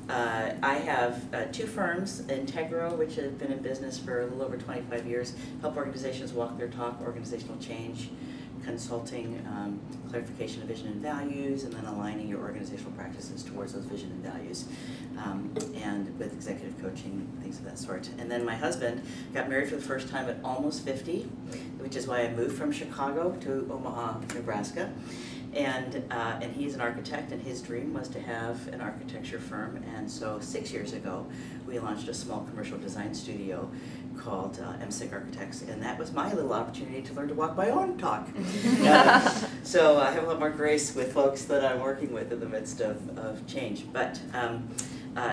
I have two firms, Integro, which has been in business for a little over 25 years, help organizations walk their talk, organizational change, consulting, clarification of vision and values, and then aligning your organizational practices towards those vision and values, and with executive coaching, things of that sort. And then my husband got married for the first time at almost 50, which is why I moved from Chicago to Omaha, Nebraska. And he's an architect, and his dream was to have an architecture firm. And so 6 years ago, we launched a small commercial design studio called Emsick Architects, and that was my little opportunity to learn to walk my own talk. So I have a lot more grace with folks that I'm working with in the midst of change. But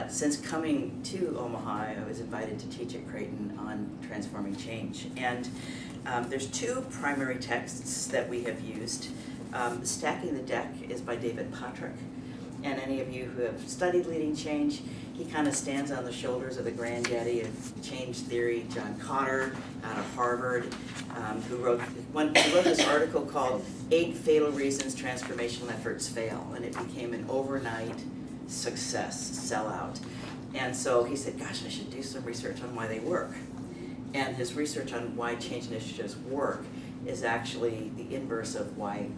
since coming to Omaha, I was invited to teach at Creighton on transforming change. And there's two primary texts that we have used. Stacking the Deck is by David Patrick, and any of you who have studied leading change, he kind of stands on the shoulders of the granddaddy of change theory, John Cotter, out of Harvard, who wrote this article called 8 Fatal Reasons Transformational Efforts Fail, and it became an overnight success, sellout. And so he said, gosh, I should do some research on why they work. And his research on why change initiatives work is actually the inverse of why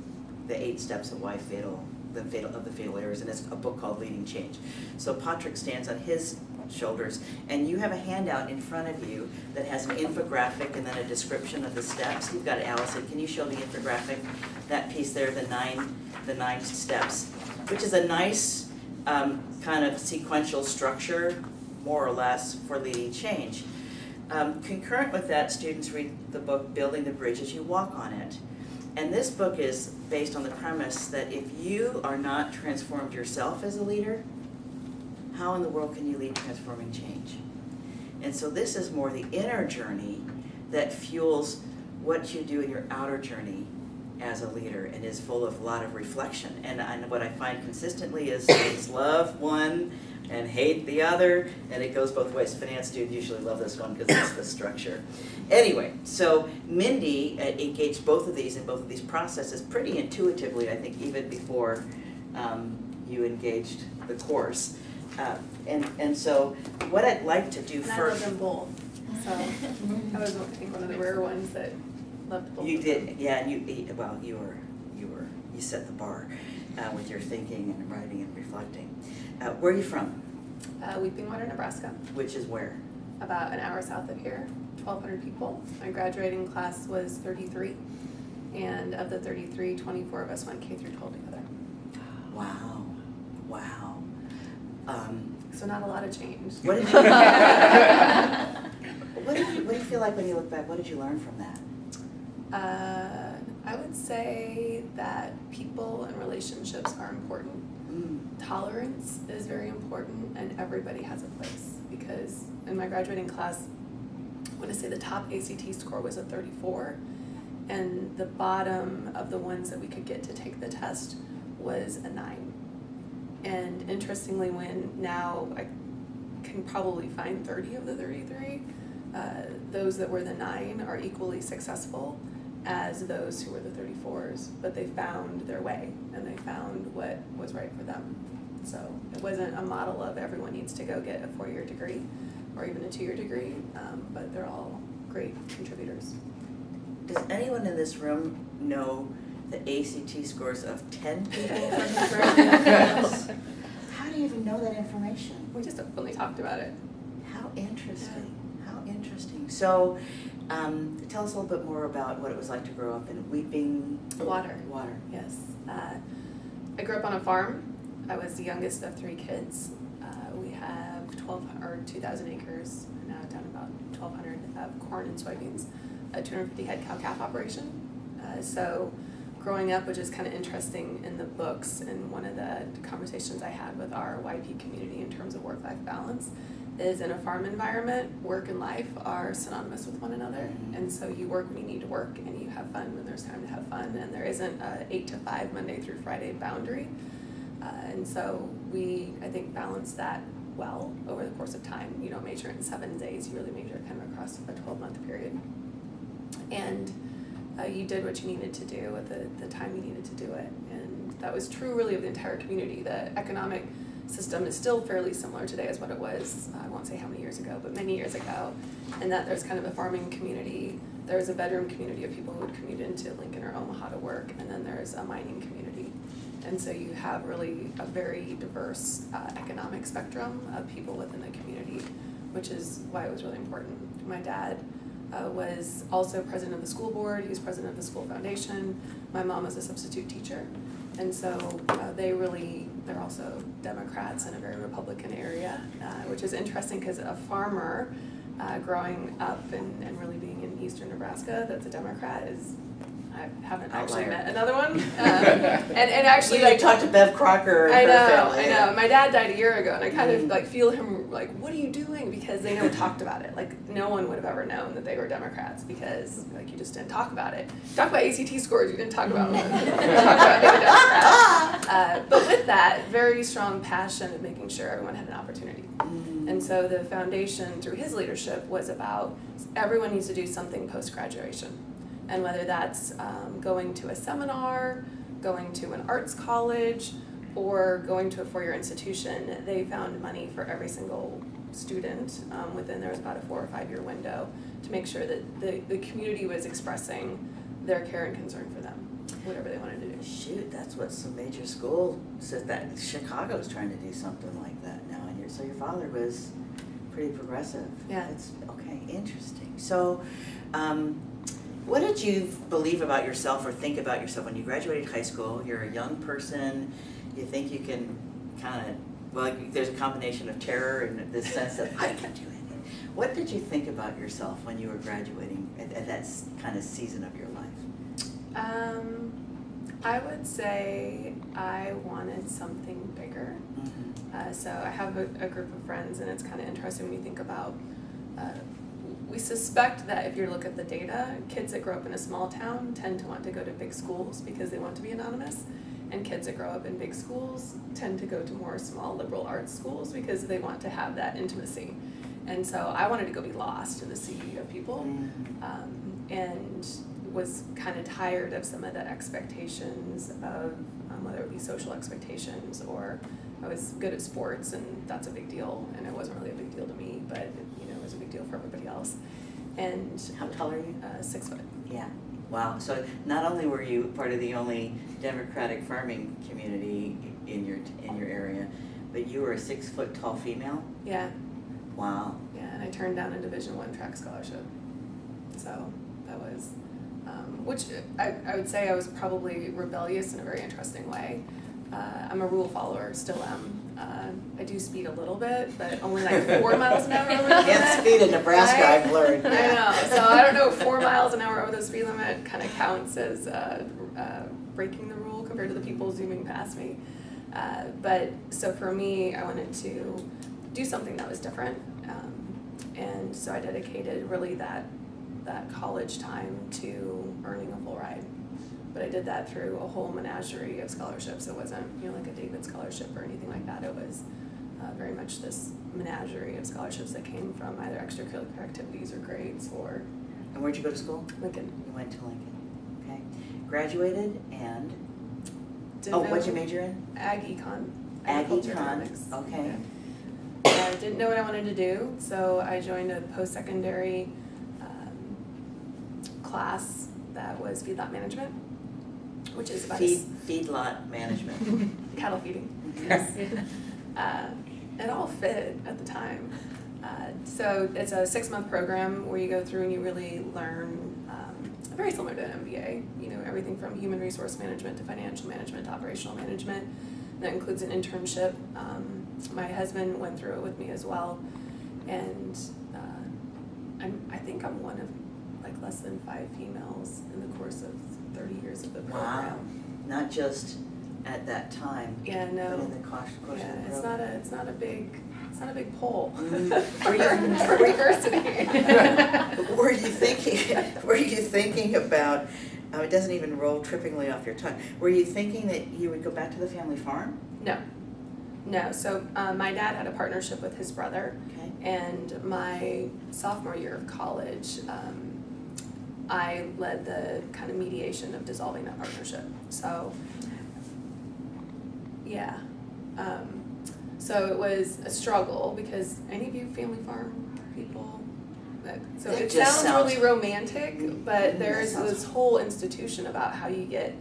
the 8 steps of why the fatal errors, and it's a book called Leading Change. So Patrick stands on his shoulders, and you have a handout in front of you that has an infographic and then a description of the steps. You've got it, Allison. Can you show the infographic? That piece there, the nine steps, which is a nice kind of sequential structure, more or less, for leading change. Concurrent with that, students read the book Building the Bridge as you walk on it. And this book is based on the premise that if you are not transformed yourself as a leader, how in the world can you lead transforming change? And so this is more the inner journey that fuels what you do in your outer journey as a leader, and is full of a lot of reflection. And what I find consistently is love one and hate the other, and it goes both ways. Finance students usually love this one because it's the structure. Anyway, so Mindy engaged both of these in both of these processes pretty intuitively, I think, even before you engaged the course. And so what I'd like to do and first... I love them both. So I was, I think, one of the rare ones that loved both. You did, yeah, and you set the bar with your thinking and writing and reflecting. Where are you from? Weeping Water, Nebraska. Which is where? About an hour south of here, 1,200 people. My graduating class was 33, and of the 33, 24 of us went K through 12 together. Wow, wow. So not a lot of change. What did you feel like when you look back? What did you learn from that? I would say that people and relationships are important. Tolerance is very important, and everybody has a place. Because in my graduating class, I want to say the top ACT score was a 34, and the bottom of the ones that we could get to take the test was a 9. And interestingly, when now I can probably find 30 of the 33, those that were the 9 are equally successful as those who were the 34s, but they found their way and they found what was right for them. So it wasn't a model of everyone needs to go get a 4-year degree or even a 2-year degree, but they're all great contributors. Does anyone in this room know the ACT scores of 10 people from the class? How do you even know that information? We just openly talked about it. How interesting. Yeah. How interesting. So tell us a little bit more about what it was like to grow up in Weeping Water. Water. Yes. I grew up on a farm. I was the youngest of 3 kids. We have 2,000 acres, now down about 1,200 of corn and soybeans, a 250 head cow-calf operation. So growing up, which is kind of interesting in the books, and one of the conversations I had with our YP community in terms of work-life balance, is in a farm environment, work and life are synonymous with one another. And so you work when you need to work, and you have fun when there's time to have fun, and there isn't a 8 to 5 Monday through Friday boundary. And so we, I think, balance that well over the course of time. You don't measure it in 7 days, you really measure it kind of across a 12-month period. And you did what you needed to do at the time you needed to do it. And that was true really of the entire community. The economic system is still fairly similar today as what it was, I won't say how many years ago, but many years ago, and that there's kind of a farming community, there's a bedroom community of people who would commute into Lincoln or Omaha to work, and then there's a mining community. And so you have really a very diverse economic spectrum of people within the community, which is why it was really important. My dad was also president of the school board, he was president of the school foundation, my mom was a substitute teacher. And so they're also Democrats in a very Republican area, which is interesting because a farmer growing up and really being in eastern Nebraska that's a Democrat is, I haven't actually met another one. And actually, you talked to Bev Crocker and her family. I know. My dad died a year ago, and I kind of like feel him like, what are you doing? Because they never talked about it. Like no one would have ever known that they were Democrats because like you just didn't talk about it. Talk about ACT scores, you didn't talk about being a Democrat. But with that, very strong passion of making sure everyone had an opportunity. And so the foundation, through his leadership, was about everyone needs to do something post-graduation. And whether that's going to a seminar, going to an arts college, or going to a four-year institution, they found money for every single student within there was about a 4 or 5 year window to make sure that the community was expressing their care and concern for them, whatever they wanted to do. Shoot, that's what some major school said, that Chicago's trying to do something like that now. And so your father was pretty progressive. Yeah. It's okay, interesting. So, what did you believe about yourself or think about yourself when you graduated high school? You're a young person, you think you can kind of, well, there's a combination of terror and this sense of, I can do it. What did you think about yourself when you were graduating at that kind of season of your life? I would say I wanted something bigger. Mm-hmm. So I have a group of friends, and it's kind of interesting when you think about we suspect that if you look at the data, kids that grow up in a small town tend to want to go to big schools because they want to be anonymous, and kids that grow up in big schools tend to go to more small liberal arts schools because they want to have that intimacy. And so I wanted to go be lost in the sea of people, and was kind of tired of some of the expectations of whether it be social expectations or I was good at sports and that's a big deal, and it wasn't really a big deal to me, but it was a big deal for everybody else. And how tall are you? 6 foot. Yeah. Wow. So not only were you part of the only Democratic farming community in your area, but you were a 6 foot tall female? Yeah. Wow. Yeah, and I turned down a Division I track scholarship. So that was, which I would say I was probably rebellious in a very interesting way. I'm a rule follower, still am. I do speed a little bit, but only like 4 miles an hour over the limit. Can't speed in Nebraska, I've learned. I know, so I don't know if 4 miles an hour over the speed limit kind of counts as breaking the rule compared to the people zooming past me. But so for me, I wanted to do something that was different, and so I dedicated really that college time to earning a full ride. But I did that through a whole menagerie of scholarships. It wasn't, like a David scholarship or anything like that. It was very much this menagerie of scholarships that came from either extracurricular activities or grades or. And where'd you go to school? Lincoln. You went to Lincoln. Okay. Graduated and. Didn't what'd you major in? Ag econ. Ag Agriculture econ. economics. Okay. Yeah. I didn't know what I wanted to do, so I joined a post-secondary class that was feedlot management, which is about feedlot management. Cattle feeding. Yes. It all fit at the time. So it's a 6-month program where you go through and you really learn very similar to an MBA. Everything from human resource management to financial management to operational management. That includes an internship. My husband went through it with me as well, and I think I'm one of less than 5 females in the course of 30 years of the program. Wow. Not just at that time. Yeah, no. But in the course of the program. It's not a big poll for Were diversity. Were you thinking about, it doesn't even roll trippingly off your tongue, were you thinking that you would go back to the family farm? No. So my dad had a partnership with his brother, Okay. and my sophomore year of college, I led the kind of mediation of dissolving that partnership. So, yeah. So it was a struggle because any of you family farm people? So it sounds really romantic, but there's this whole institution about how you get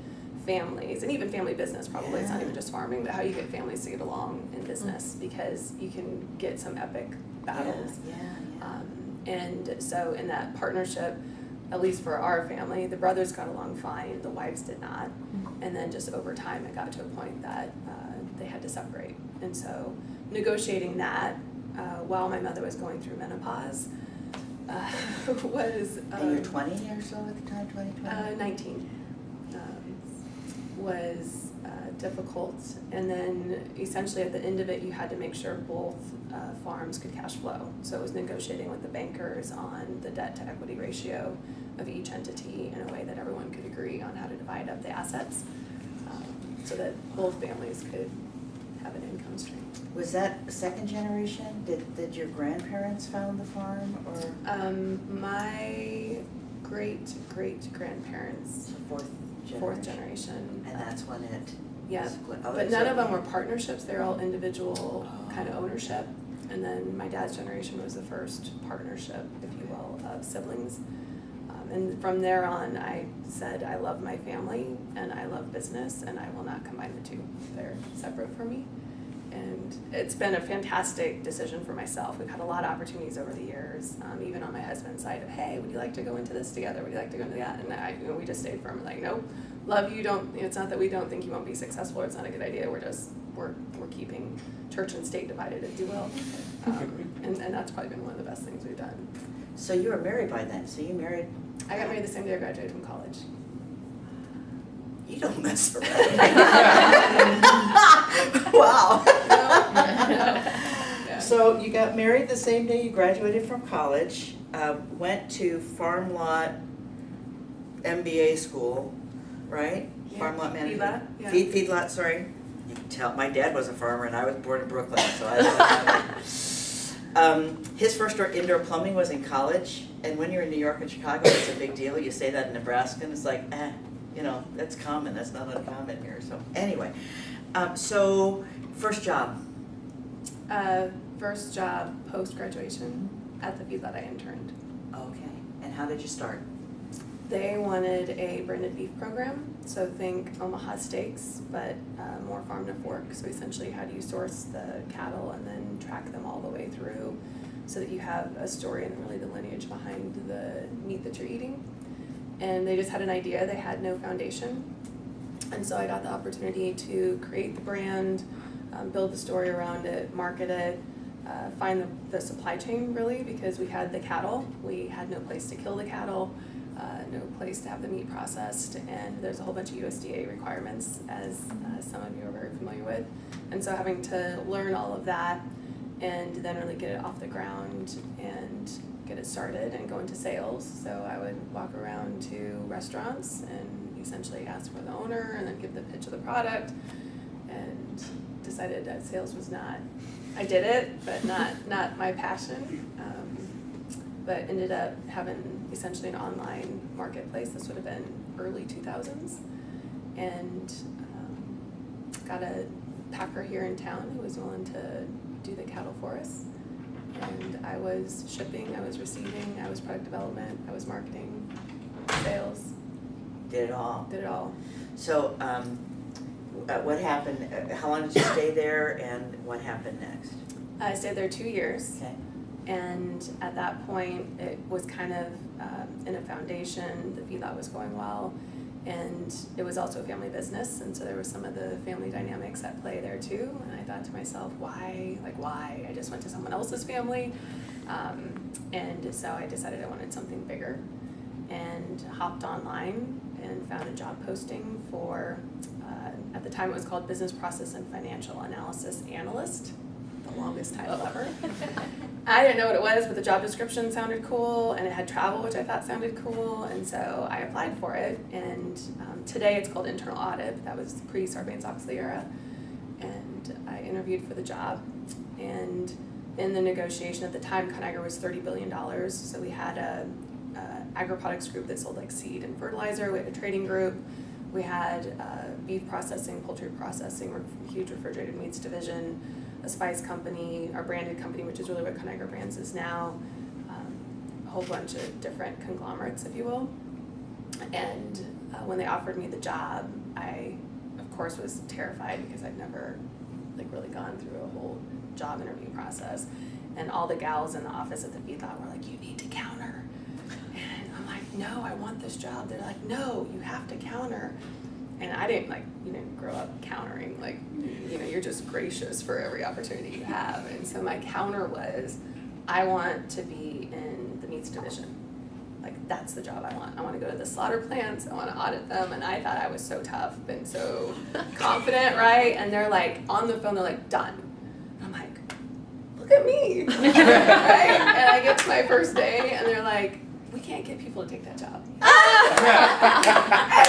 families, and even family business probably, it's not even just farming, but how you get families to get along in business because you can get some epic battles. And so in that partnership, at least for our family, the brothers got along fine, the wives did not. And then just over time, it got to a point that they had to separate. And so negotiating that while my mother was going through menopause was... and you're 20 or so at the time, 20? 19. Was difficult. And then essentially at the end of it, you had to make sure both farms could cash flow. So it was negotiating with the bankers on the debt to equity ratio of each entity in a way that everyone could agree on how to divide up the assets so that both families could have an income stream. Was that second generation? Did your grandparents found the farm, or? My great-great-grandparents. Fourth generation. And that's when it split. But none of them were partnerships. They're all individual kind of ownership. And then my dad's generation was the first partnership, if you will, of siblings. And from there on, I said I love my family and I love business, and I will not combine the two. They're separate for me. And it's been a fantastic decision for myself. We've had a lot of opportunities over the years, even on my husband's side of, hey, would you like to go into this together? Would you like to go into that? And we just stayed firm, like, nope, love you, it's not that we don't think you won't be successful or it's not a good idea. We're keeping church and state divided, if you will. And that's probably been one of the best things we've done. So you were married by then, so you married? I got married the same day I graduated from college. You don't mess around. Wow. No. So you got married the same day you graduated from college, went to farm lot MBA school, right? Yeah. Farm lot management. Feedlot, Feedlot, sorry. You can tell, my dad was a farmer and I was born in Brooklyn, so I don't know. His first indoor plumbing was in college, and when you're in New York and Chicago, it's a big deal. You say that in Nebraska and it's like, that's common, that's not uncommon here. So anyway, so first job. First job post-graduation at the feedlot I interned. Okay, and how did you start? They wanted a branded beef program, so think Omaha steaks, but more farm to fork. So essentially, how do you source the cattle and then track them all the way through so that you have a story and really the lineage behind the meat that you're eating. And they just had an idea, they had no foundation. And so I got the opportunity to create the brand, build the story around it, market it, find the supply chain really, because we had the cattle, we had no place to kill the cattle, no place to have the meat processed, and there's a whole bunch of USDA requirements, as some of you are very familiar with. And so having to learn all of that and then really get it off the ground and get it started and go into sales. So I would walk around to restaurants and essentially ask for the owner and then give the pitch of the product, and decided that sales was not, I did it, but not my passion. But ended up having essentially an online marketplace. This would have been early 2000s. And got a packer here in town who was willing to do the cattle for us. And I was shipping, I was receiving, I was product development, I was marketing, sales. Did it all? Did it all. So what happened, how long did you stay there, and what happened next? I stayed there 2 years. Okay. And at that point, it was kind of in a foundation. The feedlot was going well, and it was also a family business, and so there was some of the family dynamics at play there too. And I thought to myself, why? Like, why? I just went to someone else's family, and so I decided I wanted something bigger, and hopped online and found a job posting for. At the time, it was called Business Process and Financial Analysis Analyst. The longest title ever. I didn't know what it was, but the job description sounded cool, and it had travel, which I thought sounded cool, and so I applied for it. And today it's called internal audit. That was pre-Sarbanes-Oxley era, and I interviewed for the job. And in the negotiation at the time, Conagra was $30 billion, so we had a agri-products group that sold like seed and fertilizer. We had a trading group. We had beef processing, poultry processing, huge refrigerated meats division. a spice company, our branded company, which is really what Conagra Brands is now, a whole bunch of different conglomerates, if you will. And when they offered me the job, I, of course, was terrified because I'd never like really gone through a whole job interview process. And all the gals in the office at the feedlot were like, you need to counter. And I'm like, no, I want this job. They're like, no, you have to counter. And I didn't grow up countering. Like, you're just gracious for every opportunity you have. And so my counter was, I want to be in the meats division. Like, that's the job I want. I want to go to the slaughter plants. I want to audit them. And I thought I was so tough and so confident, right? And they're like, on the phone, they're like, done. I'm like, look at me, right? And I get to my first day, and they're like, we can't get people to take that job. And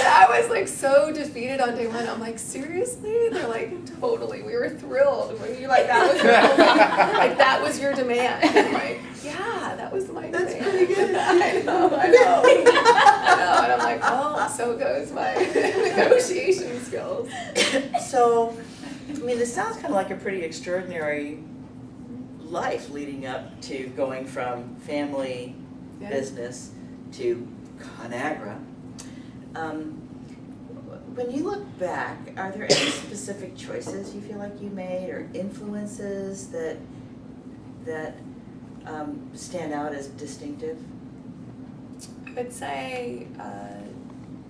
I was like so defeated on day one. I'm like, seriously? They're like, totally. We were thrilled. When you like, that was your like that was your demand. And I'm like, yeah, that was my demand. That's pretty good. I know. And I'm like, well, so goes my negotiation skills. So, I mean, this sounds kind of like a pretty extraordinary life leading up to going from family business to Conagra. When you look back, are there any specific choices you feel like you made or influences that stand out as distinctive? I would say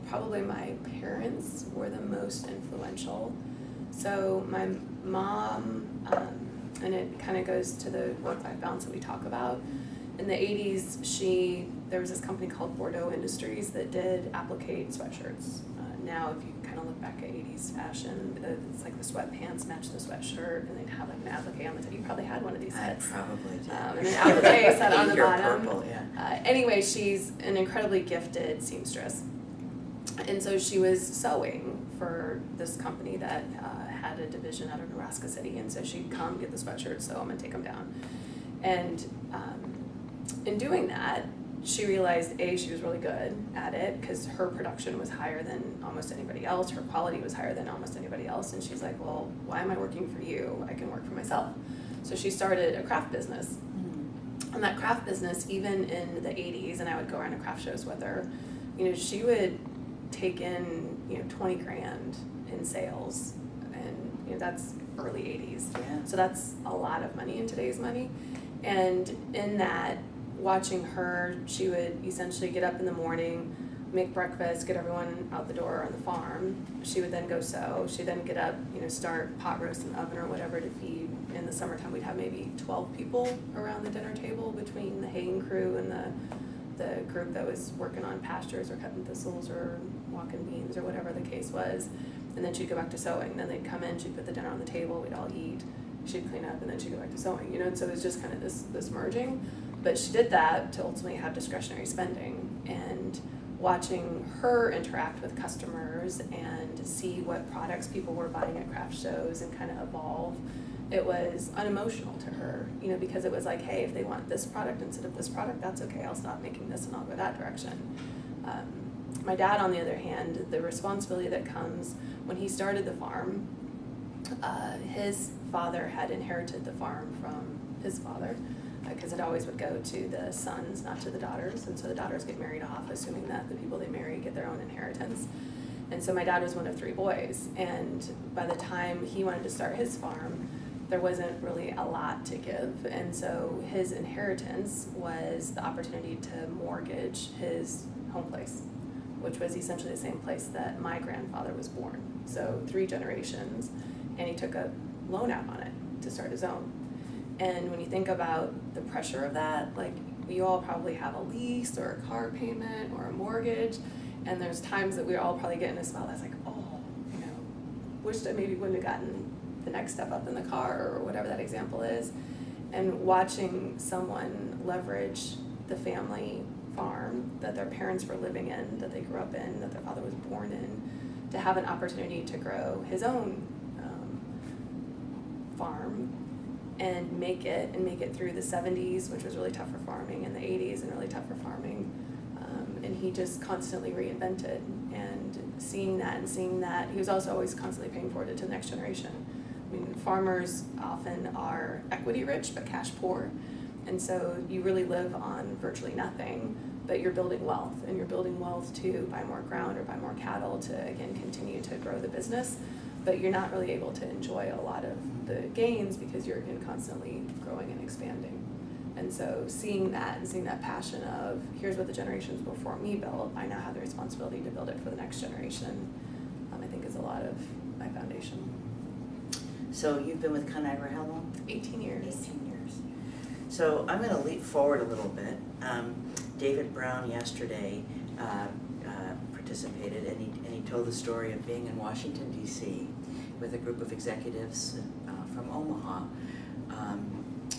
probably my parents were the most influential. So my mom, and it kind of goes to the work-life balance that we talk about. In the 80s, there was this company called Bordeaux Industries that did applique sweatshirts. Now, if you kind of look back at 80s fashion, it's like the sweatpants match the sweatshirt, and they'd have like an applique on the top. You probably had one of these sets. I probably did. And an applique set on the bottom. Purple, yeah. Anyway, she's an incredibly gifted seamstress. And so she was sewing for this company that had a division out of Nebraska City. And so she'd come get the sweatshirts, sew them, and take them down. And in doing that, she realized, A, she was really good at it because her production was higher than almost anybody else. Her quality was higher than almost anybody else. And she's like, well, why am I working for you? I can work for myself. So she started a craft business. And that craft business, even in the 80s, and I would go around to craft shows with her, she would take in, 20 grand in sales. And, that's early 80s. Yeah. So that's a lot of money in today's money. And in that, watching her, she would essentially get up in the morning, make breakfast, get everyone out the door on the farm. She would then go sew. She'd then get up, start pot roast in the oven or whatever to feed. In the summertime, we'd have maybe 12 people around the dinner table between the haying crew and the group that was working on pastures or cutting thistles or walking beans or whatever the case was. And then she'd go back to sewing. Then they'd come in, she'd put the dinner on the table, we'd all eat. She'd clean up, and then she'd go back to sewing, and so it was just kind of this merging. But she did that to ultimately have discretionary spending, and watching her interact with customers and see what products people were buying at craft shows and kind of evolve, it was unemotional to her, because it was like, hey, if they want this product instead of this product, that's okay, I'll stop making this and I'll go that direction. My dad, on the other hand, the responsibility that comes when he started the farm, his father had inherited the farm from his father because it always would go to the sons, not to the daughters, and so the daughters get married off, assuming that the people they marry get their own inheritance. And so my dad was one of 3 boys, and by the time he wanted to start his farm, there wasn't really a lot to give, and so his inheritance was the opportunity to mortgage his home place, which was essentially the same place that my grandfather was born, so 3 generations, and he took a loan out on it to start his own. And when you think about the pressure of that, like, you all probably have a lease or a car payment or a mortgage, and there's times that we all probably get in a spot that's like, oh, wish I maybe wouldn't have gotten the next step up in the car or whatever that example is. And watching someone leverage the family farm that their parents were living in, that they grew up in, that their father was born in, to have an opportunity to grow his own farm and make it through the 70s, which was really tough for farming, and the 80s, and really tough for farming. And he just constantly reinvented, and seeing that, he was also always constantly paying forward to the next generation. I mean, farmers often are equity rich but cash poor. And so you really live on virtually nothing, but you're building wealth, and you're building wealth to buy more ground or buy more cattle to, again, continue to grow the business. But you're not really able to enjoy a lot of the gains because you're, again, constantly growing and expanding. And so seeing that and seeing that passion of, here's what the generations before me built, I now have the responsibility to build it for the next generation, I think is a lot of my foundation. So you've been with Conagra how long? 18 years. 18 years. So I'm going to leap forward a little bit. David Brown yesterday participated, and he told the story of being in Washington, D.C. with a group of executives from Omaha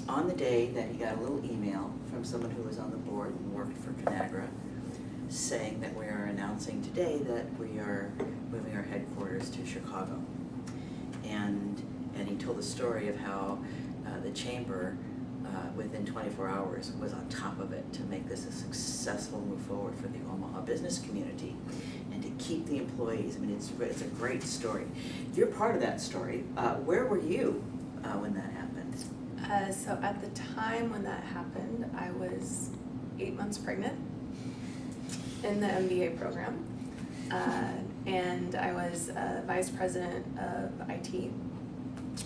on the day that he got a little email from someone who was on the board and worked for Conagra saying that we are announcing today that we are moving our headquarters to Chicago. And he told the story of how the chamber within 24 hours was on top of it to make this a successful move forward for the Omaha business community and to keep the employees. I mean, it's a great story. You're part of that story. Where were you when that happened? So at the time when that happened, I was 8 months pregnant in the MBA program, and I was vice president of IT,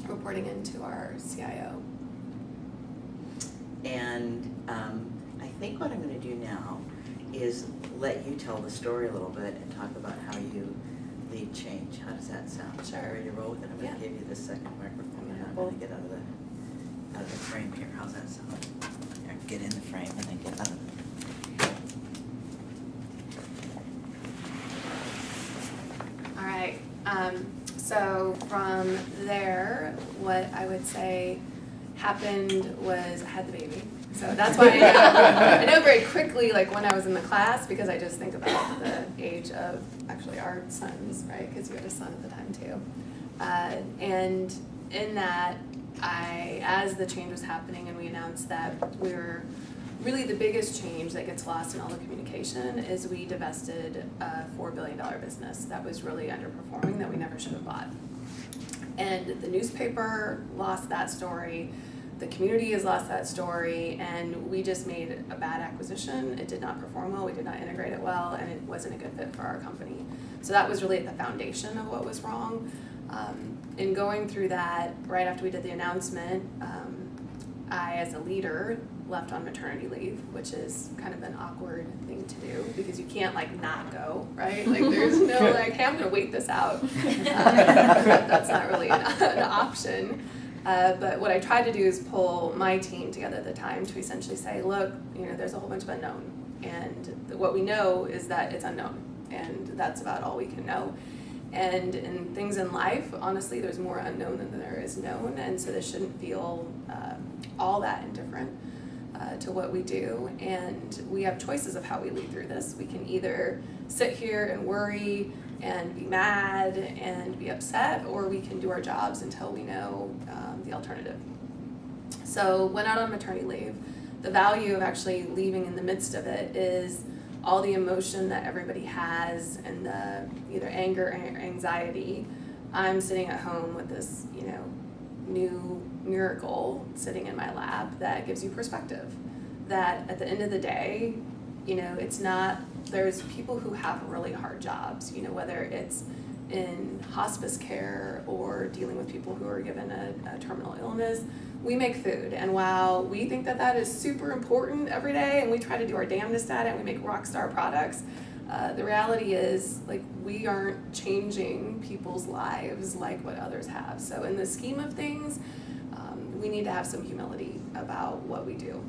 reporting into our CIO. And I think what I'm going to do now is let you tell the story a little bit and talk about how you lead change. How does that sound? Sure. Ready to roll with it? I'm going to give you the second microphone, and I'm going to get out of the frame here. How's that sound? Here, get in the frame and then get out of it. All right. So from there, what I would say happened was I had the baby. So that's why I know very quickly, like when I was in the class, because I just think about the age of actually our sons, right? Because you had a son at the time too. And in that, as the change was happening and we announced that we were really the biggest change that gets lost in all the communication is we divested a $4 billion business that was really underperforming that we never should have bought. And the newspaper lost that story, the community has lost that story, and we just made a bad acquisition. It did not perform well, we did not integrate it well, and it wasn't a good fit for our company. So that was really at the foundation of what was wrong. In going through that, right after we did the announcement, I, as a leader, left on maternity leave, which is kind of an awkward thing to do because you can't like not go, right? Like there's no like, hey, I'm gonna wait this out. That's not really an option. But what I tried to do is pull my team together at the time to essentially say, look, there's a whole bunch of unknown, and what we know is that it's unknown, and that's about all we can know. And in things in life, honestly, there's more unknown than there is known, and so this shouldn't feel all that indifferent to what we do. And we have choices of how we lead through this. We can either sit here and worry and be mad and be upset, or we can do our jobs until we know the alternative. So went out on maternity leave. The value of actually leaving in the midst of it is all the emotion that everybody has and the either anger or anxiety. I'm sitting at home with this, new miracle sitting in my lap that gives you perspective. That at the end of the day, it's not, there's people who have really hard jobs, whether it's in hospice care or dealing with people who are given a terminal illness. We make food, and while we think that that is super important every day and we try to do our damnedest at it and we make rock star products, the reality is like we aren't changing people's lives like what others have. So in the scheme of things, we need to have some humility about what we do.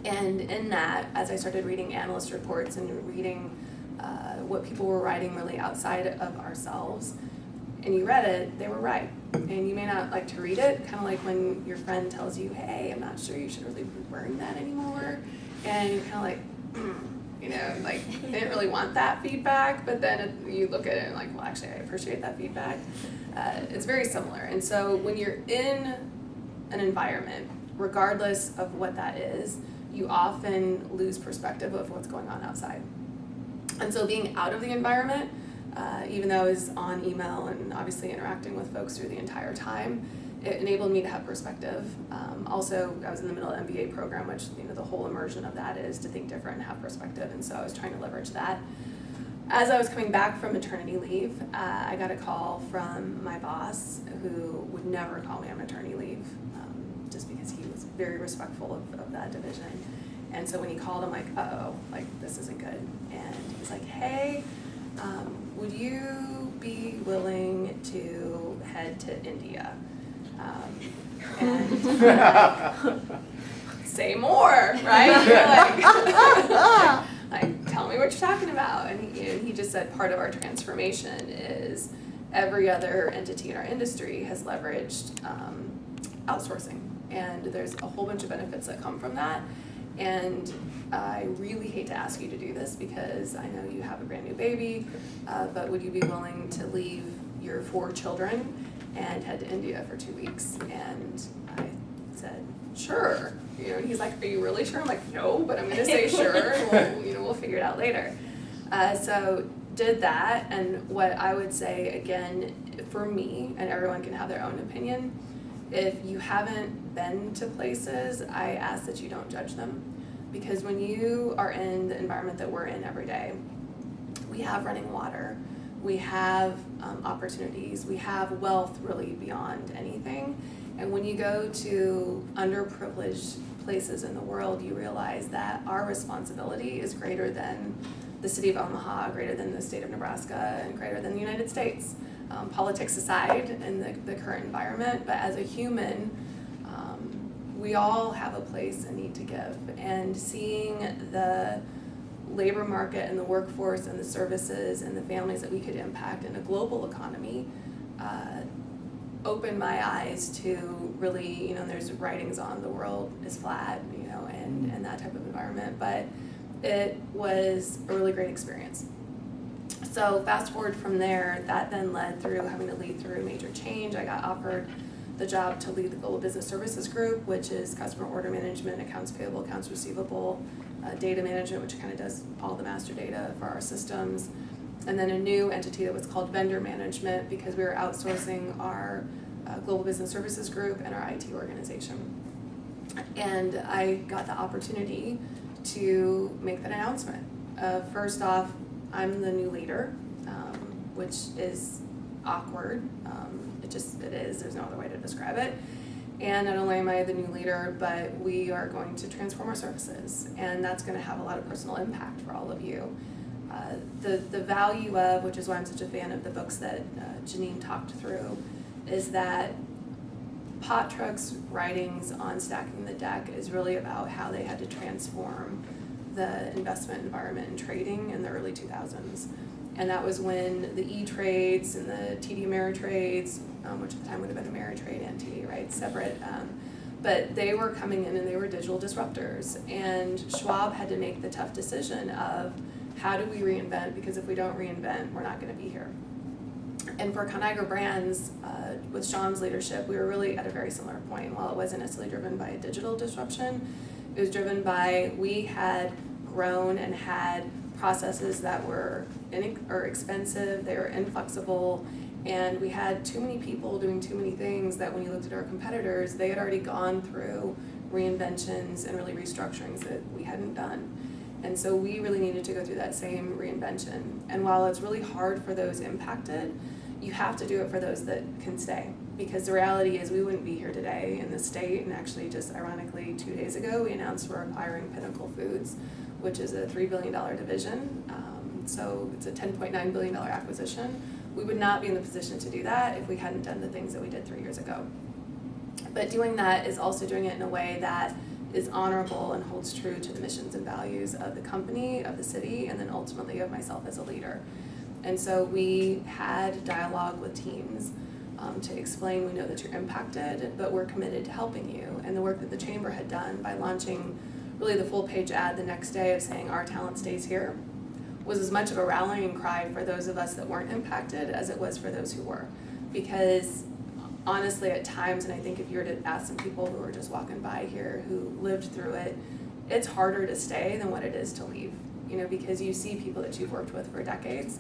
And in that, as I started reading analyst reports and reading what people were writing really outside of ourselves, and you read it, they were right. And you may not like to read it, kind of like when your friend tells you, hey, I'm not sure you should really be wearing that anymore. And you're kind of like, like they didn't really want that feedback, but then you look at it and like, well, actually, I appreciate that feedback. It's very similar. And so when you're in an environment, regardless of what that is, you often lose perspective of what's going on outside. And so being out of the environment, even though I was on email and obviously interacting with folks through the entire time, it enabled me to have perspective. Also, I was in the middle of the MBA program, which, you know, the whole immersion of that is to think different and have perspective, and so I was trying to leverage that. As I was coming back from maternity leave, I got a call from my boss, who would never call me on maternity leave, just because he was very respectful of that division. And so when he called, I'm like, uh-oh, like, this isn't good. And he's like, hey, would you be willing to head to India? And say more, right? You're like, tell me what you're talking about. And he just said part of our transformation is every other entity in our industry has leveraged outsourcing. And there's a whole bunch of benefits that come from that. And I really hate to ask you to do this because I know you have a brand new baby, but would you be willing to leave your 4 children and head to India for 2 weeks? And I said, sure. You know, and he's like, are you really sure? I'm like, no, but I'm gonna say sure, and we'll figure it out later. So did that, and what I would say again, for me, and everyone can have their own opinion, if you haven't been to places, I ask that you don't judge them. Because when you are in the environment that we're in every day, we have running water, we have opportunities, we have wealth really beyond anything. And when you go to underprivileged places in the world, you realize that our responsibility is greater than the city of Omaha, greater than the state of Nebraska, and greater than the United States. Politics aside in the current environment, but as a human, we all have a place and need to give. And seeing the labor market and the workforce and the services and the families that we could impact in a global economy opened my eyes to really, you know, there's writings on the world is flat, you know, and that type of environment, but it was a really great experience. So fast forward from there, that then led through having to lead through major change. I got offered the job to lead the Global Business Services Group, which is customer order management, accounts payable, accounts receivable, data management, which kind of does all the master data for our systems, and then a new entity that was called vendor management because we were outsourcing our Global Business Services Group and our IT organization. And I got the opportunity to make that announcement. First off, I'm the new leader, which is awkward. It is, there's no other way to describe it. And not only am I the new leader, but we are going to transform our services, and that's going to have a lot of personal impact for all of you. The value of, which is why I'm such a fan of the books that Janyne talked through, is that Pot Truck's writings on Stacking the Deck is really about how they had to transform the investment environment and trading in the early 2000s. And that was when the E-Trades and the TD Ameritrades, which at the time would have been Ameritrade and TD, right, separate, but they were coming in and they were digital disruptors. And Schwab had to make the tough decision of how do we reinvent, because if we don't reinvent, we're not gonna be here. And for Conagra Brands, with Sean's leadership, we were really at a very similar point. While it wasn't necessarily driven by a digital disruption, it was driven by, we had grown and had processes that were expensive, they were inflexible, and we had too many people doing too many things that when you looked at our competitors, they had already gone through reinventions and really restructurings that we hadn't done. And so we really needed to go through that same reinvention. And while it's really hard for those impacted, you have to do it for those that can stay. Because the reality is we wouldn't be here today in the state, and actually just ironically 2 days ago we announced we're acquiring Pinnacle Foods, which is a $3 billion division. So it's a $10.9 billion acquisition. We would not be in the position to do that if we hadn't done the things that we did 3 years ago. But doing that is also doing it in a way that is honorable and holds true to the missions and values of the company, of the city, and then ultimately of myself as a leader. And so we had dialogue with teams to explain, we know that you're impacted, but we're committed to helping you. And the work that the chamber had done by launching really the full page ad the next day of saying our talent stays here was as much of a rallying cry for those of us that weren't impacted as it was for those who were. Because honestly, at times, and I think if you were to ask some people who were just walking by here who lived through it, it's harder to stay than what it is to leave. You know, because you see people that you've worked with for decades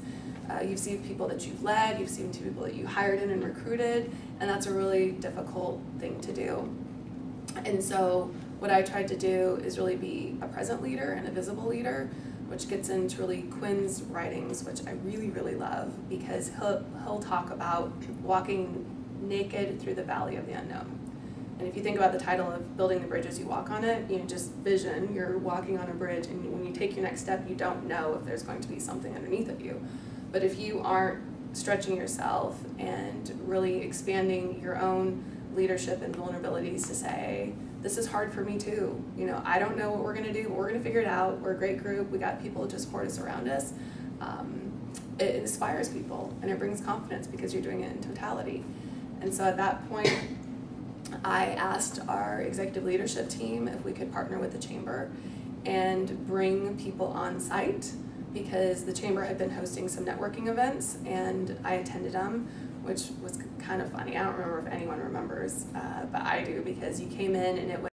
You've seen people that you've led, you've seen people that you hired in and recruited, and that's a really difficult thing to do. And so what I tried to do is really be a present leader and a visible leader, which gets into really Quinn's writings, which I really, really love, because he'll talk about walking naked through the valley of the unknown. And if you think about the title of Building the Bridge as You Walk on It, just vision, you're walking on a bridge, and when you take your next step, you don't know if there's going to be something underneath of you. But if you aren't stretching yourself and really expanding your own leadership and vulnerabilities to say, this is hard for me too. I don't know what we're gonna do, but we're gonna figure it out. We're a great group. We got people to support us around us. It inspires people and it brings confidence because you're doing it in totality. And so at that point, I asked our executive leadership team if we could partner with the chamber and bring people on site, because the chamber had been hosting some networking events and I attended them, which was kind of funny. I don't remember if anyone remembers, but I do, because you came in and it